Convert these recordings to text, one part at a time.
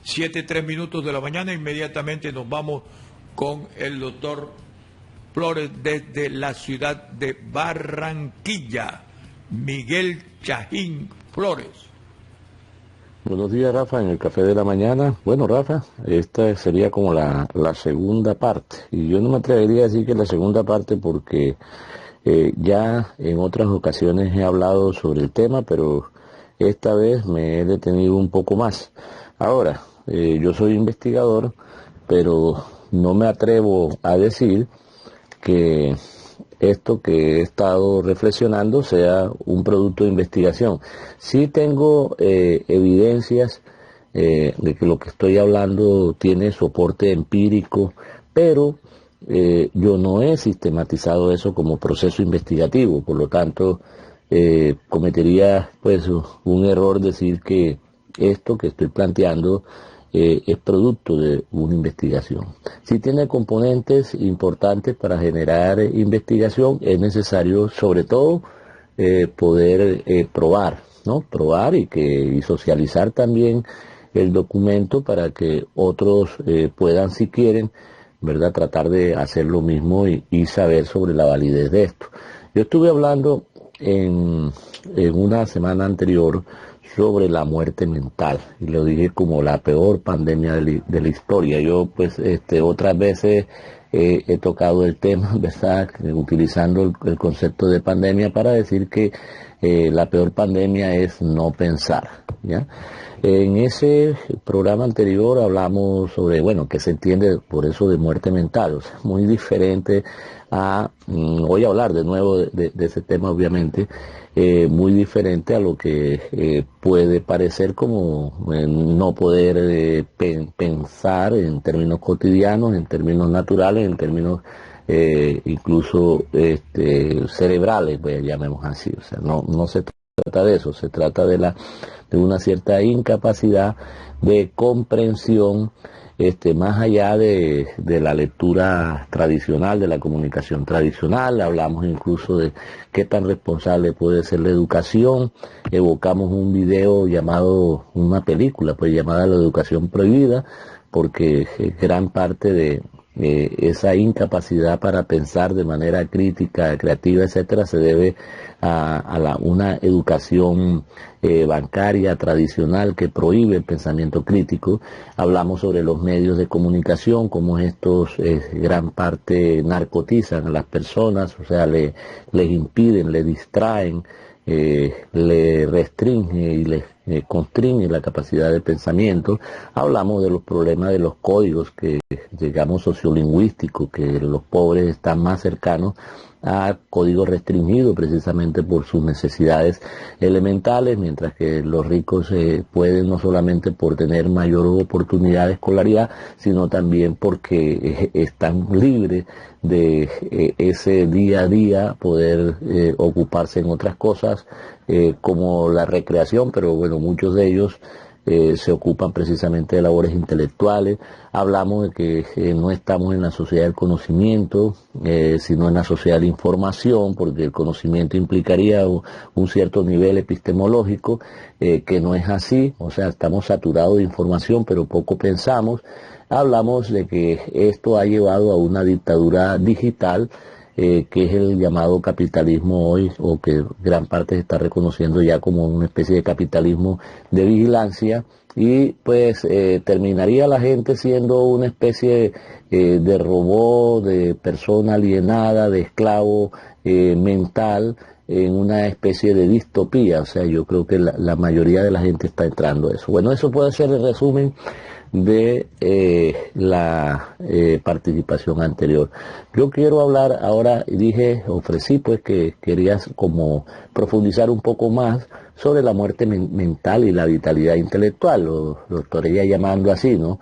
7:03 de la mañana. Inmediatamente nos vamos con el doctor Flores desde la ciudad de Barranquilla. Miguel Chajín Flores. Buenos días, Rafa, en el Café de la Mañana. Bueno, Rafa, esta sería como la segunda parte. Y yo no me atrevería a decir que la segunda parte porque ya en otras ocasiones he hablado sobre el tema, pero esta vez me he detenido un poco más. Ahora, yo soy investigador, pero no me atrevo a decir que esto que he estado reflexionando sea un producto de investigación. Sí tengo evidencias de que lo que estoy hablando tiene soporte empírico, pero yo no he sistematizado eso como proceso investigativo, por lo tanto cometería pues un error decir que esto que estoy planteando es producto de una investigación. Si tiene componentes importantes para generar investigación, es necesario sobre todo poder probar, ¿no? Probar y socializar también el documento para que otros puedan, si quieren, ¿verdad?, tratar de hacer lo mismo y saber sobre la validez de esto. Yo estuve hablando en una semana anterior sobre la muerte mental, y lo dije como la peor pandemia de la historia. Yo pues otras veces he tocado el tema, ¿verdad?, utilizando el concepto de pandemia para decir que la peor pandemia es no pensar, ¿ya? En ese programa anterior hablamos sobre, bueno, qué se entiende por eso de muerte mental, o sea, muy diferente a, voy a hablar de nuevo de ese tema obviamente, muy diferente a lo que puede parecer como no poder pensar en términos cotidianos, en términos naturales, en términos incluso cerebrales, pues llamemos así. O sea, no se trata de eso, se trata de una cierta incapacidad de comprensión más allá de la lectura tradicional, de la comunicación tradicional. Hablamos incluso de qué tan responsable puede ser la educación. Evocamos un video llamado, una película pues llamada La Educación Prohibida, porque gran parte de esa incapacidad para pensar de manera crítica, creativa, etcétera, se debe a una educación bancaria tradicional que prohíbe el pensamiento crítico. Hablamos sobre los medios de comunicación, cómo estos gran parte narcotizan a las personas, o sea, les impiden, les distraen, le restringe y les constriñe la capacidad de pensamiento. Hablamos de los problemas de los códigos que digamos sociolingüísticos, que los pobres están más cercanos a códigos restringidos precisamente por sus necesidades elementales, mientras que los ricos pueden no solamente por tener mayor oportunidad de escolaridad, sino también porque están libres de ese día a día poder ocuparse en otras cosas como la recreación, pero bueno, muchos de ellos se ocupan precisamente de labores intelectuales. Hablamos de que no estamos en la sociedad del conocimiento, sino en la sociedad de la información, porque el conocimiento implicaría un cierto nivel epistemológico, que no es así. O sea, estamos saturados de información, pero poco pensamos. Hablamos de que esto ha llevado a una dictadura digital, que es el llamado capitalismo hoy, o que gran parte se está reconociendo ya como una especie de capitalismo de vigilancia, y pues terminaría la gente siendo una especie de robot, de persona alienada, de esclavo mental, en una especie de distopía. O sea, yo creo que la mayoría de la gente está entrando a eso. Bueno, eso puede ser el resumen de la participación anterior. Yo quiero hablar ahora, ofrecí pues que querías como profundizar un poco más sobre la muerte mental y la vitalidad intelectual, lo estaría llamando así, ¿no?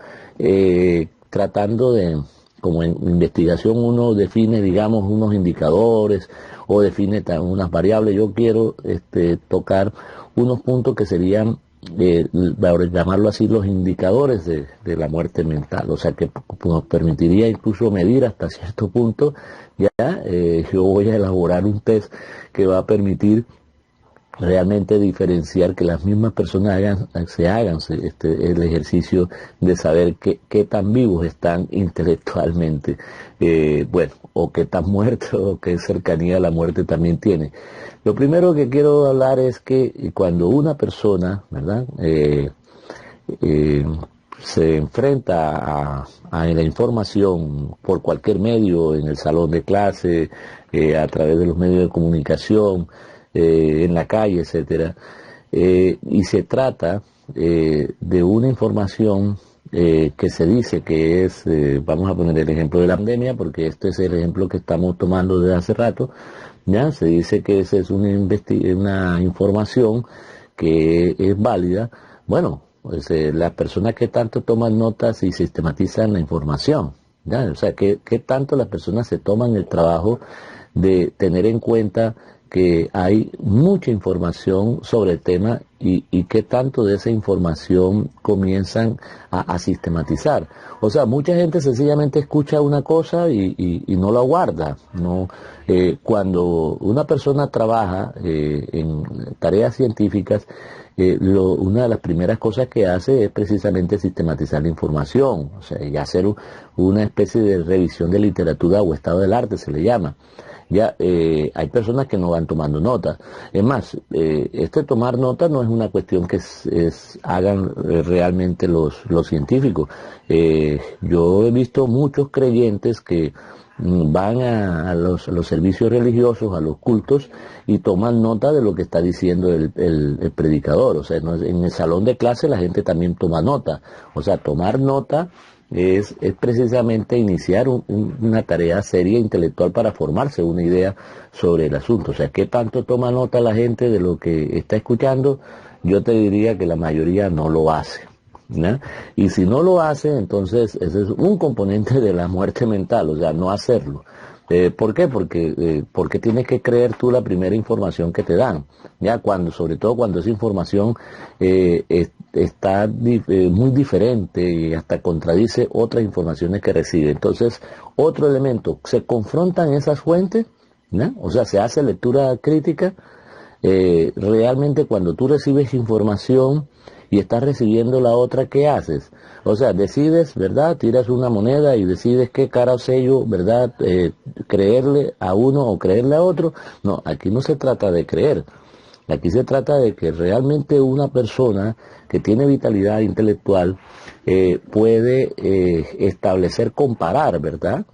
Tratando de, como en investigación uno define, digamos, unos indicadores o define unas variables. Yo quiero tocar unos puntos que serían, llamarlo así, los indicadores de la muerte mental, o sea que nos permitiría incluso medir hasta cierto punto. Yo voy a elaborar un test que va a permitir realmente diferenciar que las mismas personas se hagan el ejercicio de saber qué tan vivos están intelectualmente, bueno, o qué tan muertos o qué cercanía a la muerte también tiene. Lo primero que quiero hablar es que cuando una persona, ¿verdad?, se enfrenta a la información por cualquier medio, en el salón de clase, a través de los medios de comunicación, en la calle, etcétera, y se trata de una información que se dice que es, vamos a poner el ejemplo de la pandemia, porque este es el ejemplo que estamos tomando desde hace rato, ya se dice que esa es una información que es válida. Bueno, pues las personas que tanto toman notas y sistematizan la información, ¿ya? O sea, que tanto las personas se toman el trabajo de tener en cuenta que hay mucha información sobre el tema y qué tanto de esa información comienzan a sistematizar. O sea, mucha gente sencillamente escucha una cosa y no la guarda. No, cuando una persona trabaja en tareas científicas, una de las primeras cosas que hace es precisamente sistematizar la información, o sea, y hacer una especie de revisión de literatura o estado del arte, se le llama. Ya hay personas que no van tomando notas. Es más, tomar notas no es una cuestión que hagan realmente los científicos. Yo he visto muchos creyentes que van a los servicios religiosos, a los cultos, y toman nota de lo que está diciendo el predicador. O sea, en el salón de clase la gente también toma nota. O sea, tomar nota es precisamente iniciar una tarea seria intelectual para formarse una idea sobre el asunto. O sea, ¿qué tanto toma nota la gente de lo que está escuchando? Yo te diría que la mayoría no lo hace, ¿no? Y si no lo hace, entonces ese es un componente de la muerte mental, o sea, no hacerlo. ¿Por qué? Porque tienes que creer tú la primera información que te dan, ya sobre todo cuando esa información está muy diferente y hasta contradice otras informaciones que recibe. Entonces, otro elemento, se confrontan esas fuentes, ¿no? O sea, se hace lectura crítica. Realmente cuando tú recibes información y estás recibiendo la otra, ¿qué haces? O sea, decides, ¿verdad? Tiras una moneda y decides qué cara o sello, ¿verdad? Creerle a uno o creerle a otro. No, aquí no se trata de creer. Aquí se trata de que realmente una persona que tiene vitalidad intelectual puede comparar, ¿verdad?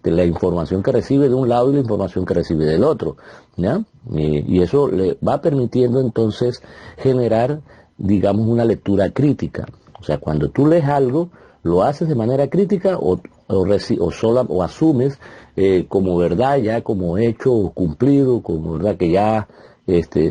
La información que recibe de un lado y la información que recibe del otro, ¿ya? Y eso le va permitiendo entonces generar, digamos, una lectura crítica. O sea, cuando tú lees algo, lo haces de manera crítica o asumes como verdad, ya como hecho cumplido, como verdad que ya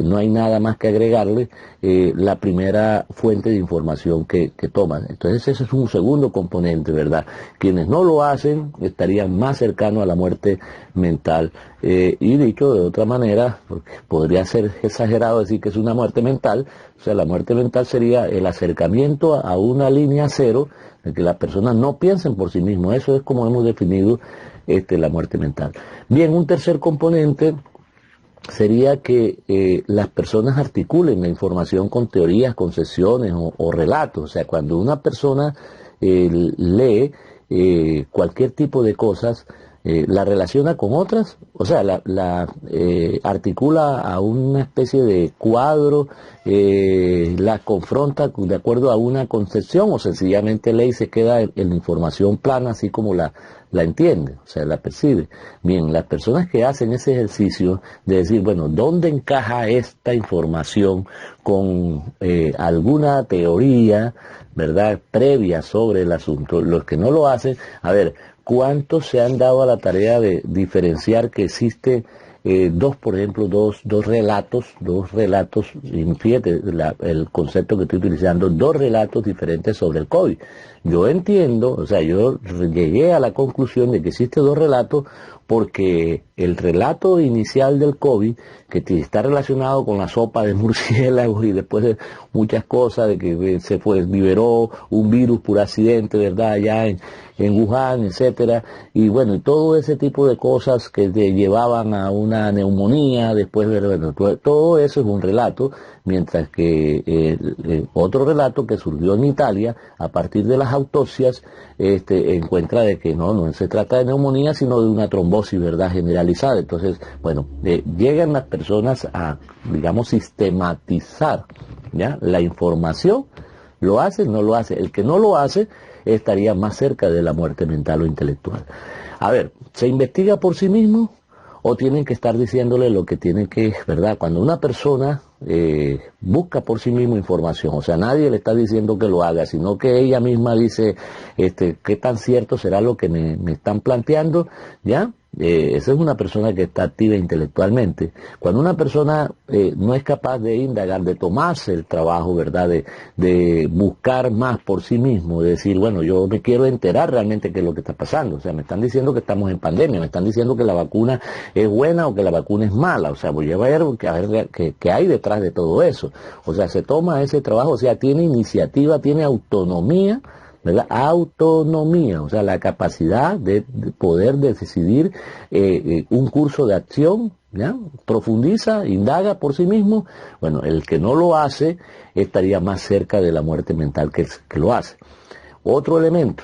no hay nada más que agregarle, la primera fuente de información que toman. Entonces ese es un segundo componente, ¿verdad? Quienes no lo hacen estarían más cercanos a la muerte mental. Y dicho de otra manera, porque podría ser exagerado decir que es una muerte mental, o sea, la muerte mental sería el acercamiento a una línea cero, en que las personas no piensen por sí mismos. Eso es como hemos definido la muerte mental. Bien, un tercer componente sería que las personas articulen la información con teorías, concesiones o relatos. O sea, cuando una persona lee cualquier tipo de cosas, la relaciona con otras, o sea, la articula a una especie de cuadro, la confronta de acuerdo a una concepción, o sencillamente lee y se queda en la información plana, así como la entiende, o sea, la percibe. Bien, las personas que hacen ese ejercicio de decir, bueno, ¿dónde encaja esta información con alguna teoría, verdad, previa sobre el asunto? Los que no lo hacen, a ver, ¿cuántos se han dado a la tarea de diferenciar que existe por ejemplo, dos relatos, y fíjate el concepto que estoy utilizando, dos relatos diferentes sobre el COVID? Yo entiendo, o sea, yo llegué a la conclusión de que existe dos relatos porque el relato inicial del COVID, que está relacionado con la sopa de murciélagos y después de muchas cosas, de que liberó un virus por accidente, ¿verdad?, allá en Wuhan, etcétera, y bueno, y todo ese tipo de cosas que te llevaban a una neumonía, después, bueno, todo eso es un relato, mientras que otro relato que surgió en Italia, a partir de las autopsias, encuentra de que no se trata de neumonía, sino de una trombosis, ¿verdad?, generalizada. Entonces, bueno, llegan las personas a, digamos, sistematizar, ¿ya?, la información. ¿Lo hace? No lo hace. El que no lo hace estaría más cerca de la muerte mental o intelectual. A ver, ¿se investiga por sí mismo o tienen que estar diciéndole lo que tienen que, ¿verdad? Cuando una persona busca por sí mismo información, o sea, nadie le está diciendo que lo haga, sino que ella misma dice, ¿qué tan cierto será lo que me están planteando? ¿Ya? Esa es una persona que está activa intelectualmente. Cuando una persona no es capaz de indagar, de tomarse el trabajo, ¿verdad?, de buscar más por sí mismo, de decir, bueno, yo me quiero enterar realmente qué es lo que está pasando. O sea, me están diciendo que estamos en pandemia, me están diciendo que la vacuna es buena o que la vacuna es mala. O sea, voy a ver qué hay detrás de todo eso. O sea, se toma ese trabajo, o sea, tiene iniciativa, tiene autonomía, ¿verdad? Autonomía, o sea, la capacidad de poder decidir un curso de acción, ¿ya? Profundiza, indaga por sí mismo. Bueno, el que no lo hace estaría más cerca de la muerte mental que lo hace. Otro elemento,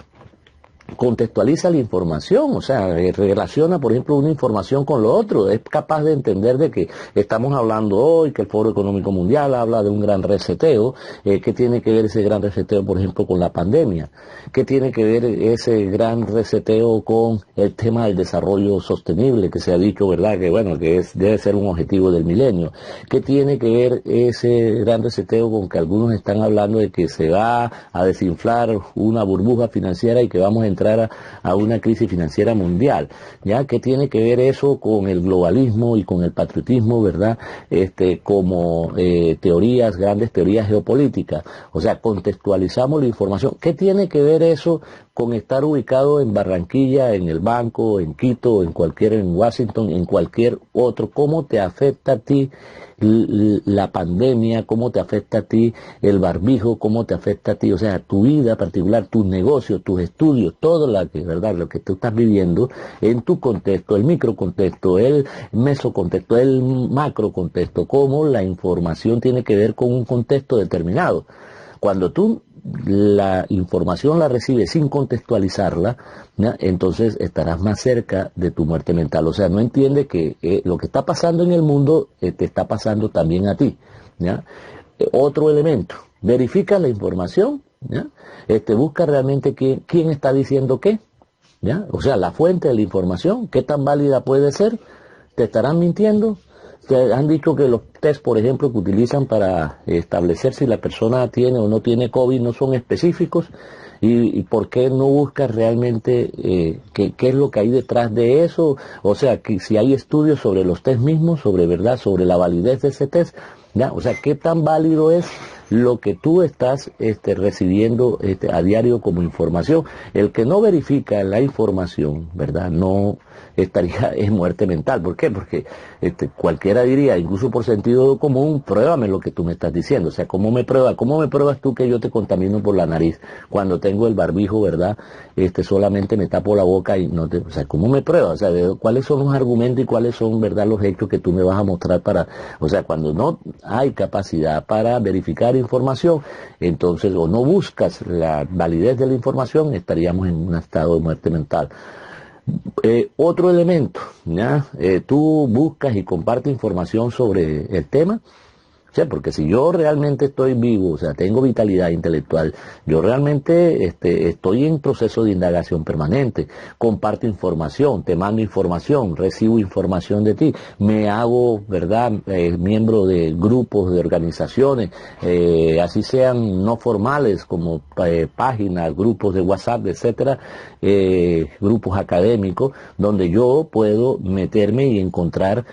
contextualiza la información, o sea, relaciona, por ejemplo, una información con lo otro, es capaz de entender de que estamos hablando hoy, que el Foro Económico Mundial habla de un gran reseteo, ¿qué tiene que ver ese gran reseteo, por ejemplo, con la pandemia? ¿Qué tiene que ver ese gran reseteo con el tema del desarrollo sostenible, que se ha dicho, ¿verdad?, que bueno, que debe ser un objetivo del milenio? ¿Qué tiene que ver ese gran reseteo con que algunos están hablando de que se va a desinflar una burbuja financiera y que vamos a entrar a una crisis financiera mundial? ¿Ya? ¿Qué tiene que ver eso con el globalismo y con el patriotismo, ¿verdad?, como teorías, grandes teorías geopolíticas? O sea, contextualizamos la información. ¿Qué tiene que ver eso con estar ubicado en Barranquilla, en el banco, en Quito, en Washington, en cualquier otro? ¿Cómo te afecta a ti la pandemia? ¿Cómo te afecta a ti el barbijo? ¿Cómo te afecta a ti, o sea, tu vida particular, tus negocios, tus estudios, todo ¿verdad?, lo que tú estás viviendo en tu contexto, el microcontexto, el mesocontexto, el macrocontexto? ¿Cómo la información tiene que ver con un contexto determinado? Cuando tú la información la recibes sin contextualizarla, ¿ya?, entonces estarás más cerca de tu muerte mental. O sea, no entiende que lo que está pasando en el mundo te está pasando también a ti, ¿ya? Otro elemento, verifica la información, ¿ya? Busca realmente quién está diciendo qué, ¿ya? O sea, la fuente de la información, qué tan válida puede ser, te estarán mintiendo. Te han dicho que los test, por ejemplo, que utilizan para establecer si la persona tiene o no tiene COVID no son específicos. ¿Y por qué no buscas realmente qué es lo que hay detrás de eso? O sea, que si hay estudios sobre los test mismos, sobre la validez de ese test, ¿ya? O sea, qué tan válido es lo que tú estás recibiendo a diario como información. El que no verifica la información, ¿verdad?, no estaría en muerte mental. ¿Por qué? Porque cualquiera diría, incluso por sentido común, pruébame lo que tú me estás diciendo. O sea, ¿cómo me pruebas tú que yo te contamino por la nariz cuando tengo el barbijo, ¿verdad? Solamente me tapo la boca y no te... O sea, ¿cómo me pruebas? O sea, ¿cuáles son los argumentos y cuáles son, ¿verdad?, los hechos que tú me vas a mostrar para... O sea, cuando no hay capacidad para verificar información, entonces, o no buscas la validez de la información, estaríamos en un estado de muerte mental. Otro elemento, ¿ya? Tú buscas y compartes información sobre el tema. O sea, porque si yo realmente estoy vivo, o sea, tengo vitalidad intelectual, yo realmente estoy en proceso de indagación permanente, comparto información, te mando información, recibo información de ti, me hago, ¿verdad?, miembro de grupos, de organizaciones, así sean no formales como páginas, grupos de WhatsApp, etcétera, grupos académicos, donde yo puedo meterme y encontrar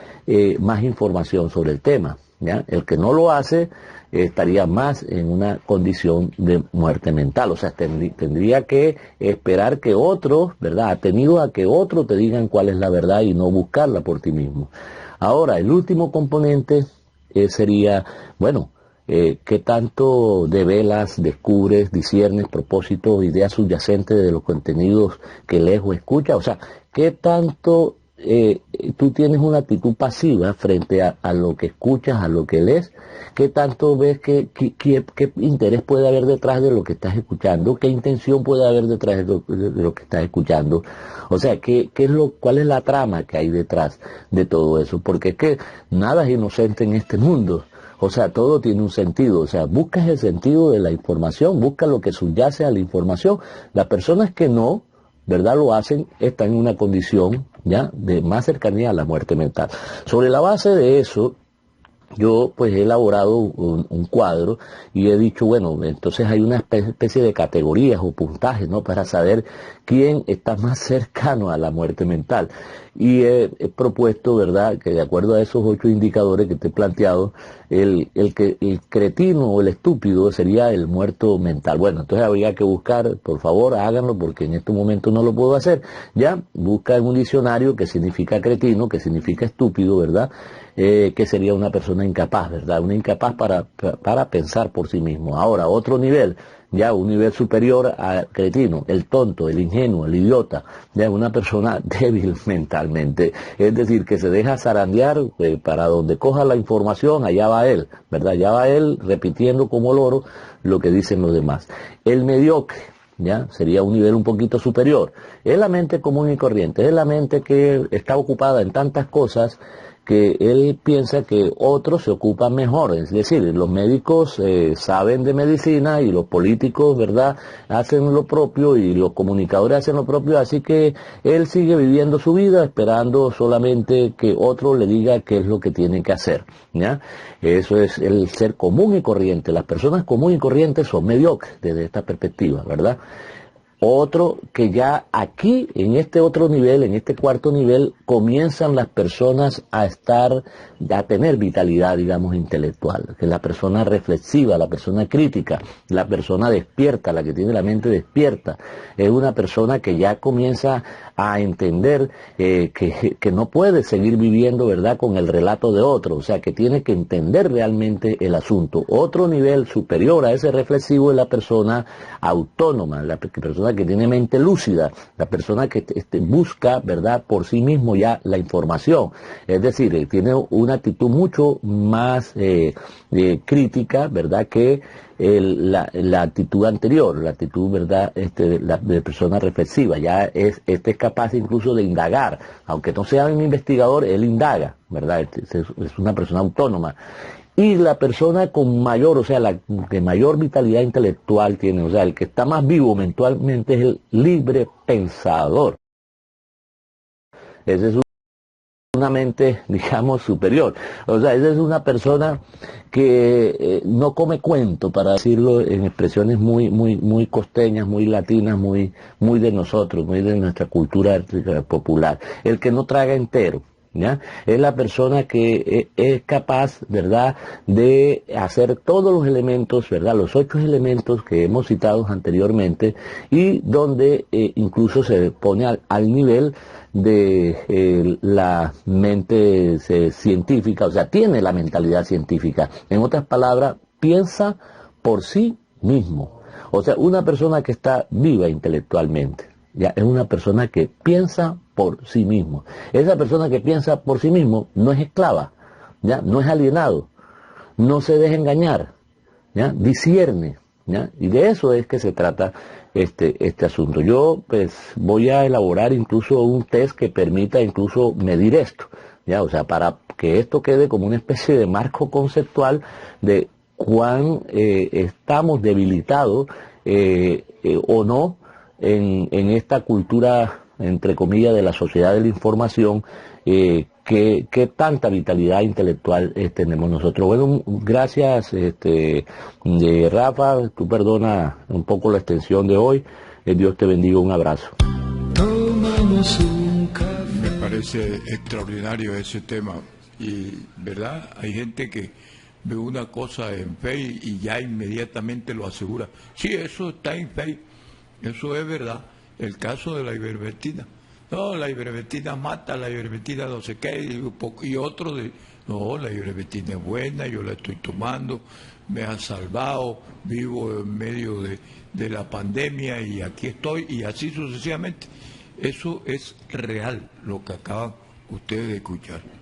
más información sobre el tema. ¿Ya? El que no lo hace estaría más en una condición de muerte mental. O sea, tendría que esperar que otros, ¿verdad?, atenido a que otros te digan cuál es la verdad y no buscarla por ti mismo. Ahora, el último componente sería, bueno, ¿qué tanto develas, descubres, disiernes propósitos, ideas subyacentes de los contenidos que lees o escuchas? O sea, ¿qué tanto tú tienes una actitud pasiva frente a lo que escuchas, a lo que lees? ¿Qué tanto ves qué interés puede haber detrás de lo que estás escuchando? ¿Qué intención puede haber detrás de lo que estás escuchando? O sea, ¿cuál es la trama que hay detrás de todo eso? Porque es que nada es inocente en este mundo. O sea, todo tiene un sentido. O sea, buscas el sentido de la información, busca lo que subyace a la información. Las personas que no, ¿verdad?, lo hacen, están en una condición ya de más cercanía a la muerte mental. Sobre la base de eso, yo pues he elaborado un cuadro y he dicho, bueno, entonces hay una especie de categorías o puntajes, ¿no?, para saber quién está más cercano a la muerte mental. Y he propuesto, ¿verdad?, que de acuerdo a esos 8 indicadores que te he planteado, el cretino o el estúpido sería el muerto mental. Bueno, entonces habría que buscar, por favor, háganlo porque en este momento no lo puedo hacer. Ya, busca en un diccionario qué significa cretino, qué significa estúpido, ¿verdad?, que sería una persona incapaz, ¿verdad? Una incapaz para pensar por sí mismo. Ahora, otro nivel, ya un nivel superior al cretino, el tonto, el ingenuo, el idiota, ya una persona débil mentalmente, es decir, que se deja zarandear para donde coja la información, allá va él, ¿verdad? Allá va él repitiendo como loro lo que dicen los demás. El mediocre, ya sería un nivel un poquito superior, es la mente común y corriente, es la mente que está ocupada en tantas cosas que él piensa que otros se ocupan mejor, es decir, los médicos saben de medicina y los políticos, ¿verdad?, hacen lo propio y los comunicadores hacen lo propio, así que él sigue viviendo su vida esperando solamente que otro le diga qué es lo que tiene que hacer, ¿ya? Eso es el ser común y corriente. Las personas comunes y corrientes son mediocres desde esta perspectiva, ¿verdad? Otro que ya aquí, en este otro nivel, en este cuarto nivel, comienzan las personas a tener vitalidad, digamos, intelectual. Que la persona reflexiva, la persona crítica, la persona despierta, la que tiene la mente despierta, es una persona que ya comienza a entender que no puede seguir viviendo, ¿verdad?, con el relato de otro, o sea, que tiene que entender realmente el asunto. Otro nivel superior a ese reflexivo es la persona autónoma, la persona que tiene mente lúcida, la persona que busca, ¿verdad?, por sí mismo ya la información, es decir, tiene una actitud mucho más crítica, ¿verdad?, que la actitud anterior, la actitud, ¿verdad?, de persona reflexiva. Ya es capaz incluso de indagar, aunque no sea un investigador, él indaga, ¿verdad?, es una persona autónoma. Y la persona con mayor, o sea, la que mayor vitalidad intelectual tiene, o sea, el que está más vivo mentalmente es el libre pensador. Ese es una mente, digamos, superior. O sea, esa es una persona que no come cuento, para decirlo en expresiones muy costeñas, muy latinas, muy de nosotros, muy de nuestra cultura popular. El que no traga entero. ¿Ya? Es la persona que es capaz, ¿verdad?, de hacer todos los elementos, ¿verdad?, los 8 elementos que hemos citado anteriormente, y donde incluso se pone al nivel de la mente científica, o sea, tiene la mentalidad científica. En otras palabras, piensa por sí mismo. O sea, una persona que está viva intelectualmente, ya es una persona que piensa por sí mismo. Esa persona que piensa por sí mismo no es esclava, ya no es alienado, no se deja engañar, ya discierne, ya, y de eso es que se trata este asunto. Yo pues voy a elaborar incluso un test que permita incluso medir esto, ya, o sea, para que esto quede como una especie de marco conceptual de cuán estamos debilitados o no en esta cultura, entre comillas, de la sociedad de la información, qué tanta vitalidad intelectual tenemos nosotros. Bueno, gracias, Rafa, tú perdona un poco la extensión de hoy, Dios te bendiga, un abrazo. Me parece extraordinario ese tema y, ¿verdad? Hay gente que ve una cosa en Face y ya inmediatamente lo asegura. Sí, eso está en Face. Eso es verdad. El caso de la ivermectina. No, la ivermectina mata, la ivermectina no sé qué, y otro de No, la ivermectina es buena, yo la estoy tomando, me ha salvado, vivo en medio de la pandemia y aquí estoy y así sucesivamente. Eso es real, lo que acaban ustedes de escuchar.